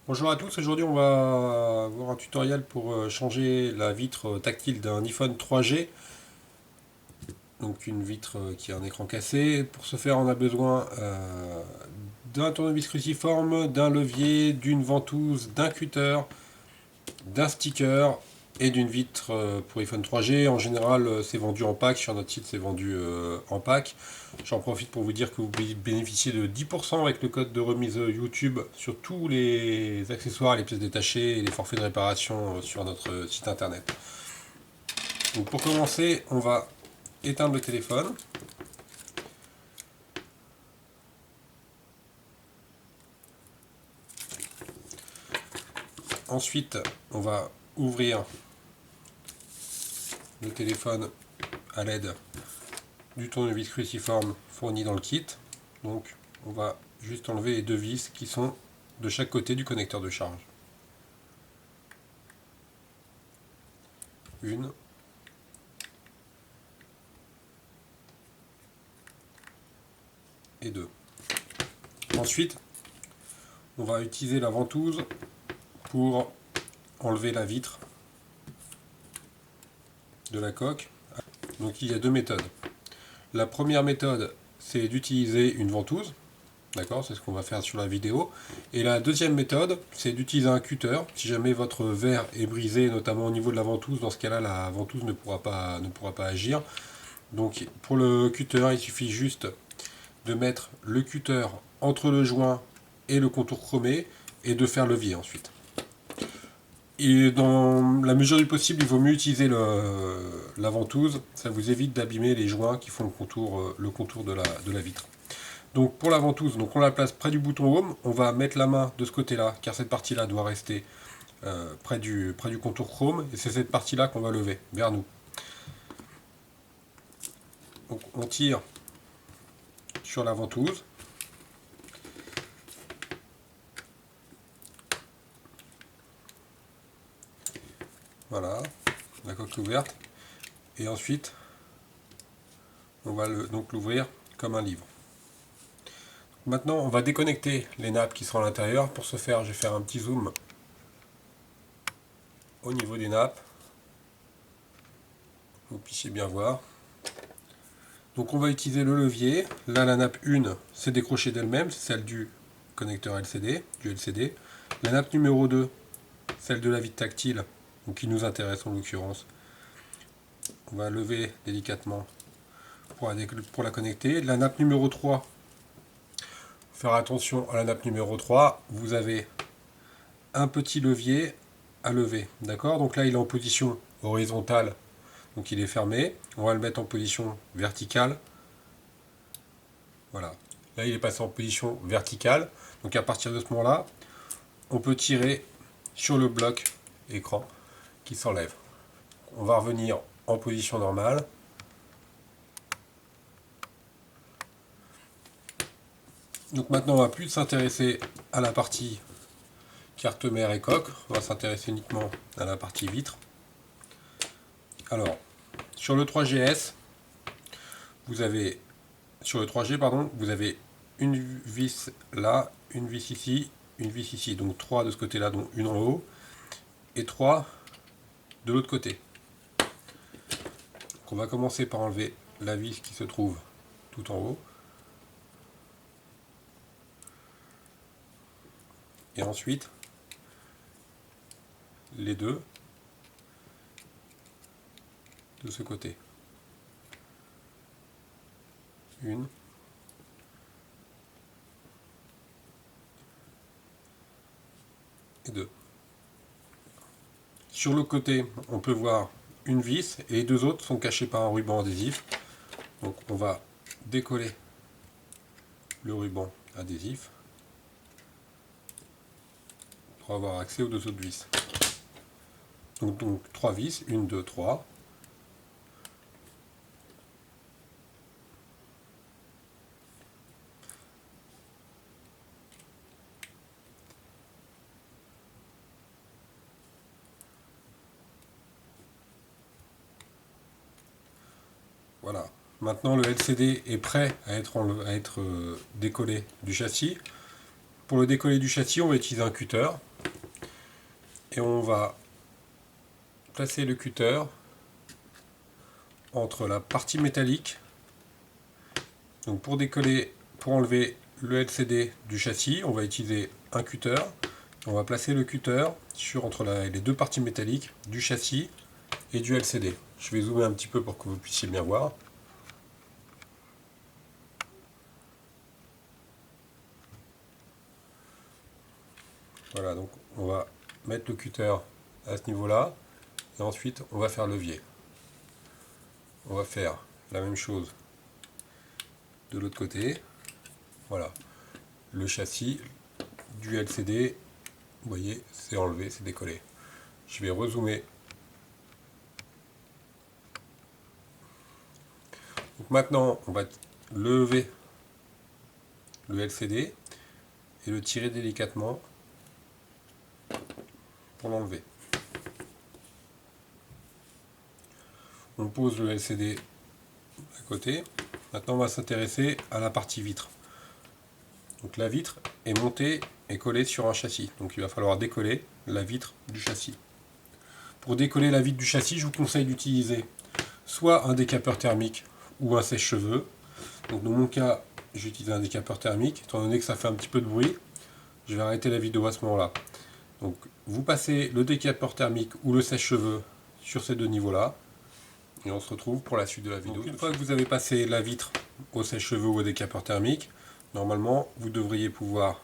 Bonjour à tous, aujourd'hui on va voir un tutoriel pour changer la vitre tactile d'un iPhone 3G, donc une vitre qui a un écran cassé. Pour ce faire on a besoin d'un tournevis cruciforme, d'un levier, d'une ventouse, d'un cutter, d'un sticker et d'une vitre pour iPhone 3G. En général c'est vendu en pack, sur notre site c'est vendu en pack. J'en profite pour vous dire que vous pouvez bénéficier de 10% avec le code de remise YouTube sur tous les accessoires, les pièces détachées et les forfaits de réparation sur notre site internet. Donc pour commencer, on va éteindre le téléphone. Ensuite, on va ouvrir le téléphone à l'aide du tournevis cruciforme fourni dans le kit. Donc on va juste enlever les deux vis qui sont de chaque côté du connecteur de charge. Une et deux. Ensuite, on va utiliser la ventouse pour enlever la vitre de la coque. Donc il y a deux méthodes. La première méthode, c'est d'utiliser une ventouse. D'accord, c'est ce qu'on va faire sur la vidéo. Et la deuxième méthode, c'est d'utiliser un cutter. Si jamais votre verre est brisé, notamment au niveau de la ventouse, dans ce cas-là, la ventouse ne pourra pas agir. Donc pour le cutter, il suffit juste de mettre le cutter entre le joint et le contour chromé et de faire levier ensuite. Et dans la mesure du possible, il vaut mieux utiliser la ventouse, ça vous évite d'abîmer les joints qui font le contour de la vitre. Donc pour la ventouse, donc on la place près du bouton Home, on va mettre la main de ce côté-là, car cette partie-là doit rester près du contour chrome, et c'est cette partie-là qu'on va lever vers nous. Donc on tire sur la ventouse. Voilà, la coque ouverte. Et ensuite, on va donc l'ouvrir comme un livre. Maintenant, on va déconnecter les nappes qui seront à l'intérieur. Pour ce faire, je vais faire un petit zoom au niveau des nappes. Vous puissiez bien voir. Donc on va utiliser le levier. Là, la nappe 1 s'est décrochée d'elle-même, c'est celle du connecteur LCD, du LCD. La nappe numéro 2, celle de la vitre tactile, donc qui nous intéresse en l'occurrence. On va lever délicatement pour la connecter. La nappe numéro 3, faire attention à la nappe numéro 3, vous avez un petit levier à lever. D'accord. Donc là, il est en position horizontale, donc il est fermé. On va le mettre en position verticale. Voilà. Là, il est passé en position verticale. Donc à partir de ce moment-là, on peut tirer sur le bloc écran qui s'enlève. On va revenir en position normale. Donc maintenant, on va plus s'intéresser à la partie carte mère et coque. On va s'intéresser uniquement à la partie vitre. Alors, sur le 3GS, vous avez sur le 3G, pardon, vous avez une vis là, une vis ici, une vis ici. Donc 3 de ce côté-là, dont une en haut, et 3 de l'autre côté. Donc on va commencer par enlever la vis qui se trouve tout en haut. Et ensuite, les deux de ce côté. Une. Et deux. Sur le côté, on peut voir une vis et les deux autres sont cachés par un ruban adhésif. Donc on va décoller le ruban adhésif pour avoir accès aux deux autres vis. Donc 3 vis, 1, 2, 3. Voilà. Maintenant le LCD est prêt à être décollé du châssis. Pour le décoller du châssis, on va utiliser un cutter. et on va placer le cutter entre la partie métallique. Donc pour décoller, pour enlever le LCD du châssis, on va utiliser un cutter. On va placer le cutter entre les deux parties métalliques du châssis et du LCD. Je vais zoomer un petit peu pour que vous puissiez bien voir. Voilà, donc on va mettre le cutter à ce niveau-là et ensuite on va faire levier. On va faire la même chose de l'autre côté. Voilà, le châssis du LCD, vous voyez, c'est enlevé, c'est décollé. Je vais rezoomer. Donc maintenant, on va lever le LCD et le tirer délicatement pour l'enlever. On pose le LCD à côté. Maintenant, on va s'intéresser à la partie vitre. Donc la vitre est montée et collée sur un châssis. Donc il va falloir décoller la vitre du châssis. Pour décoller la vitre du châssis, je vous conseille d'utiliser soit un décapeur thermique ou un sèche-cheveux. Donc dans mon cas, j'utilise un décapeur thermique. Étant donné que ça fait un petit peu de bruit, je vais arrêter la vidéo à ce moment-là. Donc vous passez le décapeur thermique ou le sèche-cheveux sur ces deux niveaux-là. Et on se retrouve pour la suite de la vidéo. Donc, une fois que vous avez passé la vitre au sèche-cheveux ou au décapeur thermique, normalement vous devriez pouvoir,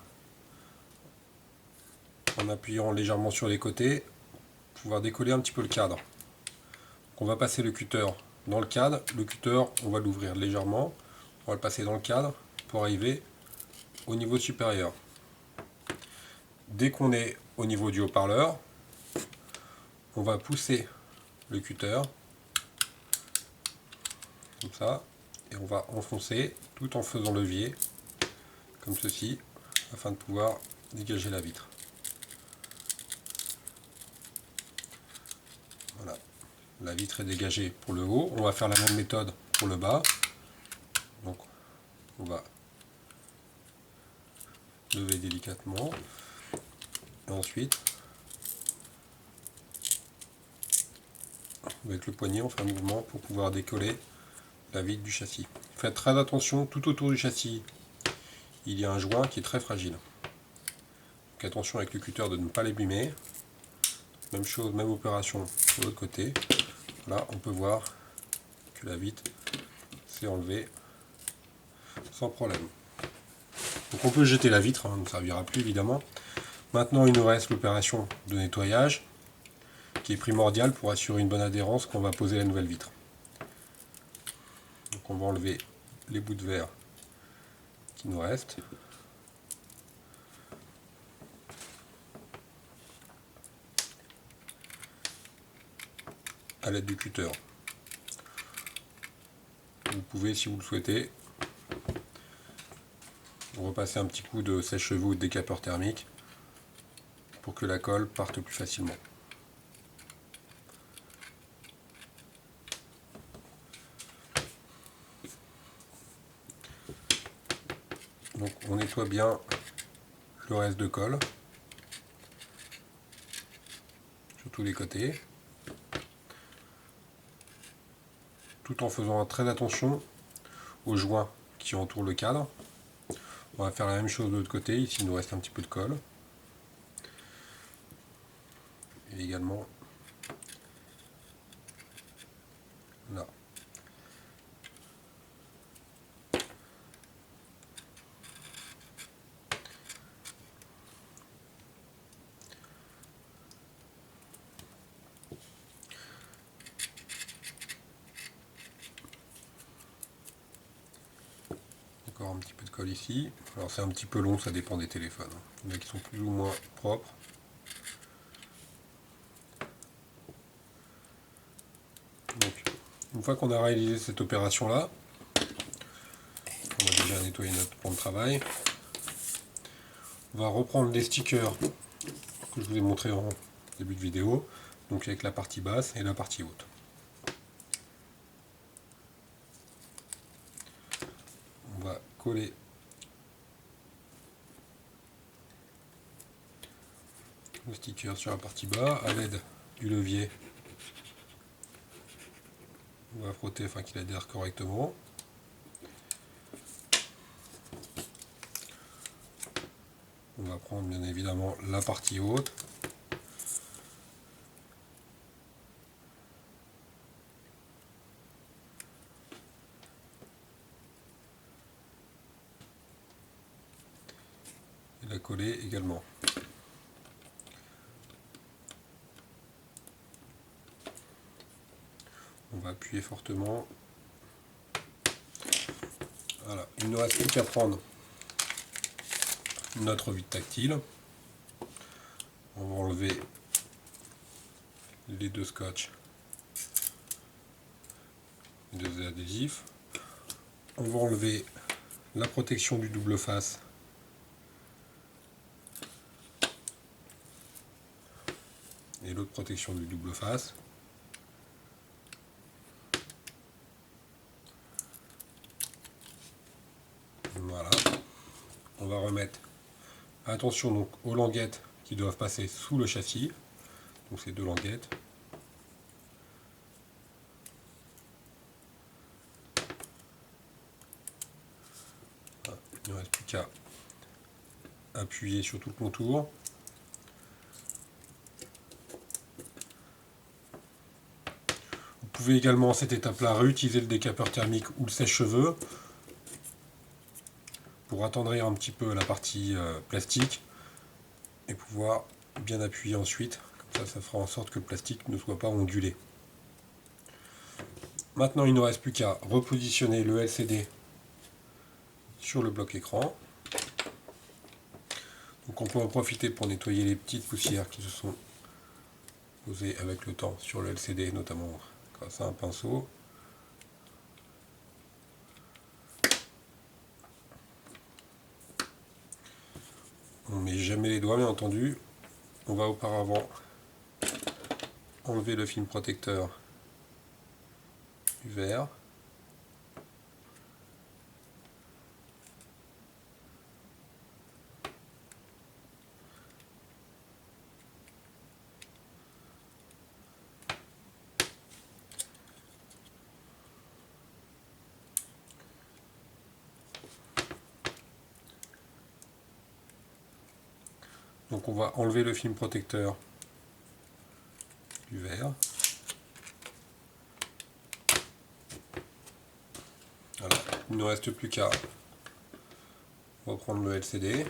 en appuyant légèrement sur les côtés, pouvoir décoller un petit peu le cadre. Donc, on va passer le cutter dans le cadre. Le cutter, on va l'ouvrir légèrement. On va le passer dans le cadre pour arriver au niveau supérieur. Dès qu'on est au niveau du haut-parleur, on va pousser le cutter comme ça et on va enfoncer tout en faisant levier comme ceci afin de pouvoir dégager la vitre. Voilà, la vitre est dégagée pour le haut. On va faire la même méthode pour le bas. Donc on va lever délicatement et ensuite avec le poignet on fait un mouvement pour pouvoir décoller la vitre du châssis. Faites très attention, tout autour du châssis il y a un joint qui est très fragile. Donc attention avec le cutter de ne pas l'abîmer. Même chose, même opération de l'autre côté. Là on peut voir que la vitre s'est enlevée sans problème. Donc on peut jeter la vitre, ne servira plus évidemment. Maintenant il nous reste l'opération de nettoyage qui est primordiale pour assurer une bonne adhérence quand on va poser la nouvelle vitre. Donc on va enlever les bouts de verre qui nous restent. À l'aide du cutter. Vous pouvez, si vous le souhaitez, repasser un petit coup de sèche-cheveux ou de décapeur thermique pour que la colle parte plus facilement. Donc on nettoie bien le reste de colle sur tous les côtés, tout en faisant très attention aux joints qui entourent le cadre. On va faire la même chose de l'autre côté, ici il nous reste un petit peu de colle. Et également là. Encore un petit peu de colle ici. Alors c'est un petit peu long, ça dépend des téléphones. Il y en a qui sont plus ou moins propres. Donc, une fois qu'on a réalisé cette opération là, on a déjà nettoyé notre plan de travail. On va reprendre les stickers que je vous ai montré en début de vidéo, donc avec la partie basse et la partie haute. On va coller le sticker sur la partie bas à l'aide du levier. On va frotter afin qu'il adhère correctement. On va prendre bien évidemment la partie haute. Et la coller également. On va appuyer fortement. Voilà, il ne reste plus qu'à prendre notre vide tactile. On va enlever les deux scotch, les deux adhésifs. On va enlever la protection du double face et l'autre protection du double face. Voilà. On va remettre attention donc aux languettes qui doivent passer sous le châssis. Donc ces deux languettes. Il ne reste plus qu'à appuyer sur tout le contour. Vous pouvez également à cette étape-là réutiliser le décapeur thermique ou le sèche-cheveux pour attendrir un petit peu la partie plastique et pouvoir bien appuyer ensuite. Comme ça fera en sorte que le plastique ne soit pas ondulé. Maintenant, il ne reste plus qu'à repositionner le LCD sur le bloc écran. Donc on peut en profiter pour nettoyer les petites poussières qui se sont posées avec le temps sur le LCD, notamment grâce à un pinceau. On ne met jamais les doigts, bien entendu. On va auparavant enlever le film protecteur du verre. Donc on va enlever le film protecteur du verre. Voilà. Il ne reste plus qu'à reprendre le LCD,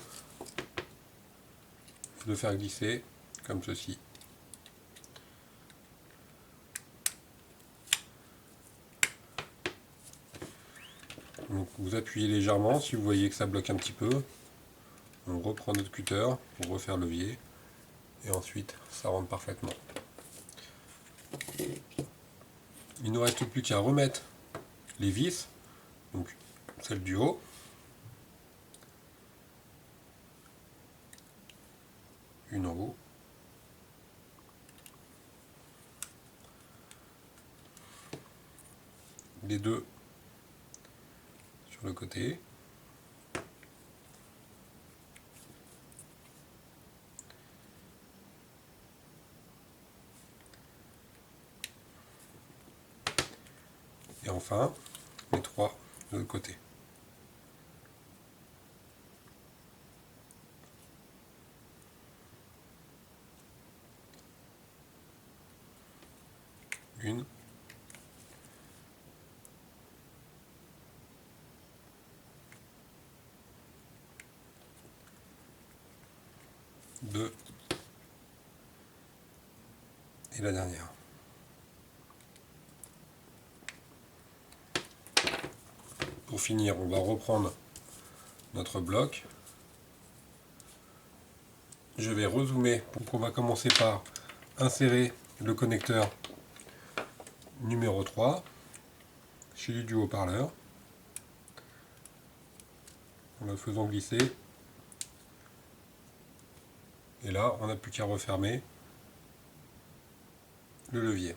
le faire glisser comme ceci. Donc vous appuyez légèrement si vous voyez que ça bloque un petit peu. On reprend notre cutter pour refaire le levier et ensuite ça rentre parfaitement. Il ne reste plus qu'à remettre les vis, donc celle du haut, une en haut, les deux sur le côté. Et enfin, les trois de l'autre côté. Une. Deux. Et la dernière. Pour finir, on va reprendre notre bloc. Je vais rezoomer. Donc on va commencer par insérer le connecteur numéro 3, celui du haut-parleur, en le faisant glisser. Et là, on n'a plus qu'à refermer le levier.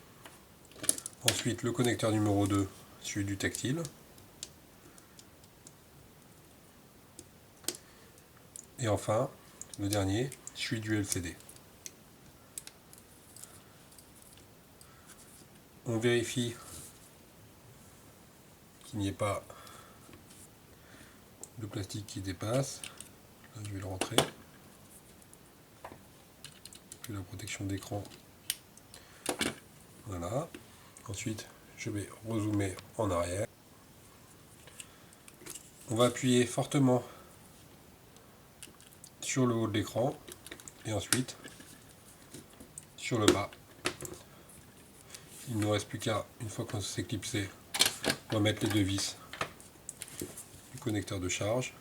Ensuite, le connecteur numéro 2, celui du tactile. Et enfin, le dernier, celui du LCD. On vérifie qu'il n'y ait pas de plastique qui dépasse. Là, je vais le rentrer. Puis la protection d'écran. Voilà. Ensuite, je vais rezoomer en arrière. On va appuyer fortement sur le haut de l'écran et ensuite sur le bas. Il ne nous reste plus qu'à, une fois qu'on s'est clipsé, remettre les deux vis du connecteur de charge.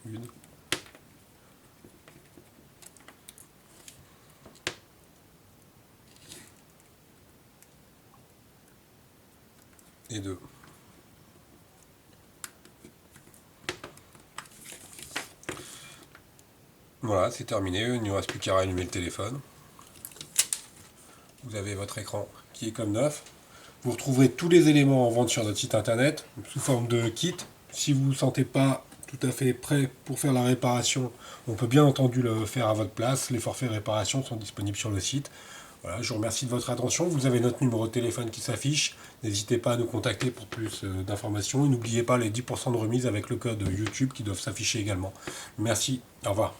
Une. Et deux. Voilà, c'est terminé. Il ne nous reste plus qu'à rallumer le téléphone. Vous avez votre écran qui est comme neuf. Vous retrouverez tous les éléments en vente sur notre site internet sous forme de kit. Si vous ne vous sentez pas tout à fait prêt pour faire la réparation, on peut bien entendu le faire à votre place. Les forfaits réparation sont disponibles sur le site. Voilà, je vous remercie de votre attention. Vous avez notre numéro de téléphone qui s'affiche. N'hésitez pas à nous contacter pour plus d'informations. Et n'oubliez pas les 10% de remise avec le code YouTube qui doivent s'afficher également. Merci, au revoir.